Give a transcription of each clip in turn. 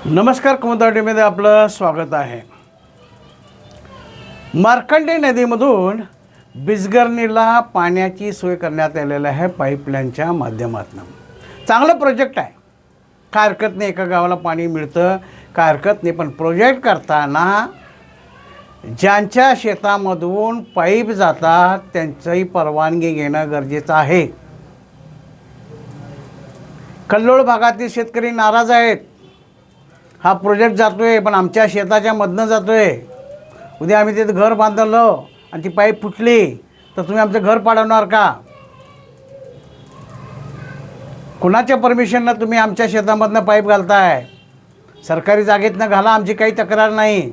नमस्कार, कुमुदावडीमध्ये आपलं स्वागत आहे. मार्कंडे नदीमधून बिजगर्णीला पाण्याची सोय करण्यात आलेली आहे पाईपलाईनच्या माध्यमातून. चांगलं प्रोजेक्ट आहे, काय हरकत नाही. एका गावाला पाणी मिळतं, काय हरकत नाही. पण प्रोजेक्ट करताना ज्यांच्या शेतामधून पाईप जातात त्यांचीही परवानगी घेणं गरजेचं आहे. कल्लोळ भागातील शेतकरी नाराज आहेत. हा प्रोजेक्ट जातोय पण आमच्या शेताच्या मधनं जातोय. उद्या आम्ही तिथे घर बांधलं आणि ती पाईप फुटली तर तुम्ही आमचं घर पाडवणार का? कुणाच्या परमिशननं तुम्ही आमच्या शेतामधनं पाईप घालताय? सरकारी जागेतनं घाला, आमची काही तक्रार नाही.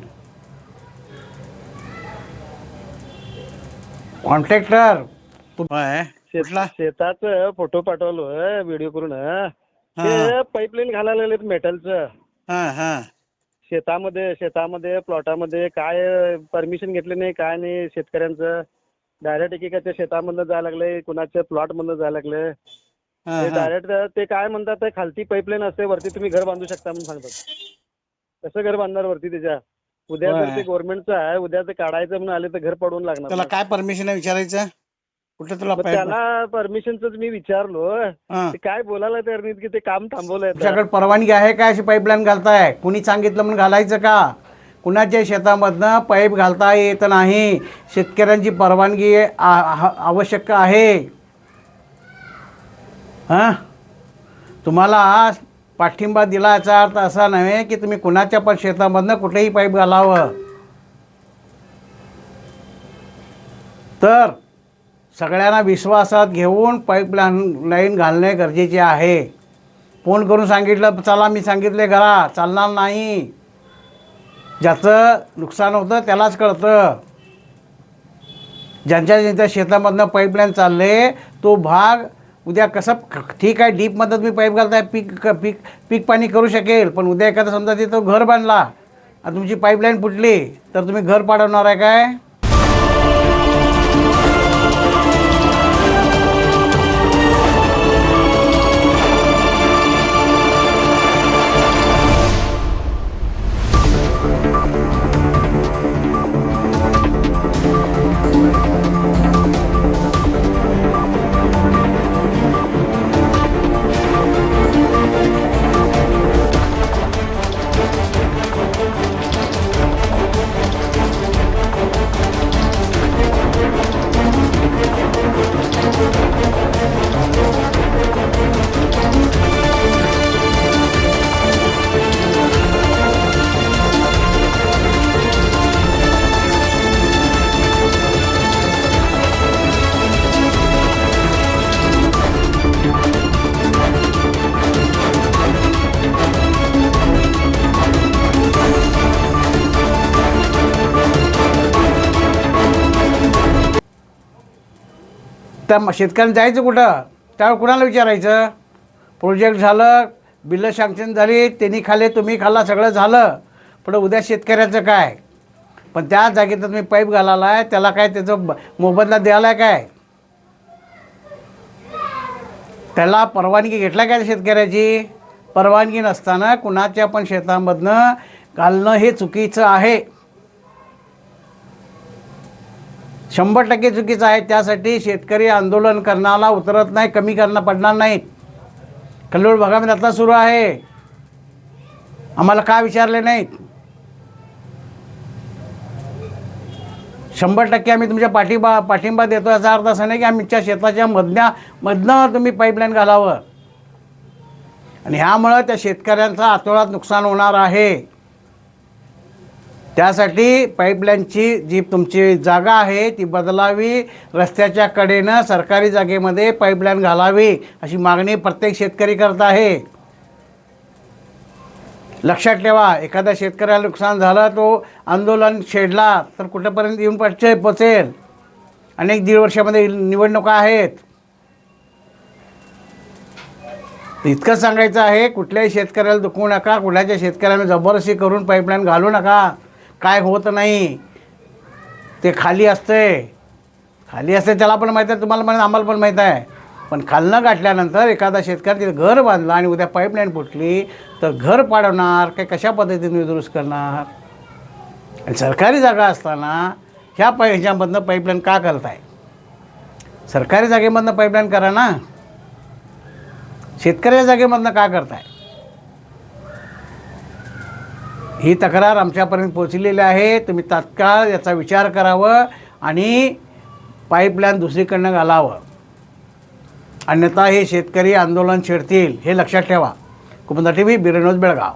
कॉन्ट्रॅक्टर शेताचं फोटो पाठवलो व्हिडिओ करून. ते पाईपलाईन घालायला लागलेत मेटलचं शेतामध्ये प्लॉटामध्ये. काय परमिशन घेतले नाही, काय नाही. शेतकऱ्यांचं डायरेक्ट एकेकाच्या शेतामधनं जायला लागले, कुणाच्या प्लॉटमधनं जायला लागले. ते डायरेक्ट ते काय म्हणतात, खालती पाईपलाईन असते, वरती तुम्ही घर बांधू शकता म्हणून सांगतात. कसं घर बांधणार वरती त्याच्या? उद्या जर ते गव्हर्नमेंटचं आहे, उद्या ते काढायचं म्हणून आले तर घर पडवून लागणार. त्याला काय परमिशन आहे विचारायचं? कुठं तुला त्याला परमिशनच मी विचारलो, ते काय बोलायला तयार नाहीत की ते काम थांबवलंय. तुमच्याकडे परवानगी आहे का अशी पाईपलाईन घालताय? कुणी सांगितलं म्हणून घालायचं का? कुणाच्या शेतामधनं पाईप घालता येत नाही. शेतकऱ्यांची परवानगी आवश्यक आहे. तुम्हाला पाठिंबा दिलाचा अर्थ असा नव्हे की तुम्ही कुणाच्या पण शेतामधनं कुठेही पाईप घालावं. तर सगळ्यांना विश्वासात घेऊन पाईपलाईन घालणे गरजेचे आहे. फोन करून सांगितलं चला मी सांगितले घरा, चालणार नाही. ज्याचं नुकसान होतं त्यालाच कळतं. ज्यांच्या शेतामधनं पाईपलाईन चालले तो भाग उद्या कसं, ठीक आहे डीपमध्ये तुम्ही पाईप घालताय, पीक पाणी करू शकेल. पण उद्या एखादा समजा तिथं घर बांधला आणि तुमची पाईपलाईन फुटली तर तुम्ही घर पाडवणार आहे काय? त्या शेतकऱ्यांना जायचं कुठं? त्यावेळी कुणाला विचारायचं? प्रोजेक्ट झालं, बिलं सँक्शन झाली, त्यांनी खाल्ले, तुम्ही खाल्ला, सगळं झालं. पण उद्या शेतकऱ्याचं काय? पण त्या जागेत तुम्ही पाईप घालायला आहे, त्याला काय त्याचं मोबदला द्यायला आहे काय? त्याला परवानगी घेतला काय शेतकऱ्याची? परवानगी नसताना कुणाच्या पण शेतामधनं घालणं हे चुकीचं आहे. 100% चुकीचं आहे. त्यासाठी शेतकरी आंदोलन करण्याला उतरत नाही, कमी करणं पडणार नाहीत. कल्लोळ भागामध्ये आता सुरू आहे. आम्हाला का विचारले नाहीत? 100% आम्ही तुमच्या पाठिंबा देतो. याचा अर्थ असा नाही की आमच्या शेताच्या मधनं तुम्ही पाईपलाईन घालावं. आणि ह्यामुळं त्या शेतकऱ्यांचा अतोळात नुकसान होणार आहे. त्यासाठी पाईपलाईनची जी तुमची जागा आहे ती बदलावी, रस्त्याच्या कडेनं सरकारी जागेमध्ये पाईपलाईन घालावी अशी मागणी प्रत्येक शेतकरी करत आहे. लक्षात ठेवा, एखाद्या शेतकऱ्याला नुकसान झालं, तो आंदोलन छेडला तर कुठेपर्यंत येऊन पोचेल? अनेक 1.5 वर्षामध्ये निवडणुका आहेत. इतकं सांगायचं आहे, कुठल्याही शेतकऱ्याला दुखवू नका, कुठल्याच्या शेतकऱ्याने जबरदस्ती करून पाईपलाईन घालू नका. काय होत नाही, ते खाली असते त्याला पण माहीत आहे, तुम्हाला पण आम्हाला पण माहीत आहे. पण खालनं गाठल्यानंतर एखादा शेतकरी तिथे घर बांधला आणि उद्या पाईपलाईन फुटली तर घर पाडवणार काय, कशा पद्धतीने दुरुस्त करणार? आणि सरकारी जागा असताना ह्याच्यामधनं पाईपलाईन का करताय? सरकारी जागेमधनं पाईपलाईन करा ना, शेतकऱ्याच्या जागेमधनं का करताय? ही तक्रार आमच्यापर्यंत पोहोचलेली आहे. तुम्ही तात्काळ याचा विचार करावं आणि पाईपलाईन दुसरीकडनं घालावं, अन्यथा हे शेतकरी आंदोलन छेडतील, हे लक्षात ठेवा. Kumuda TV, bureau news, Belgaum.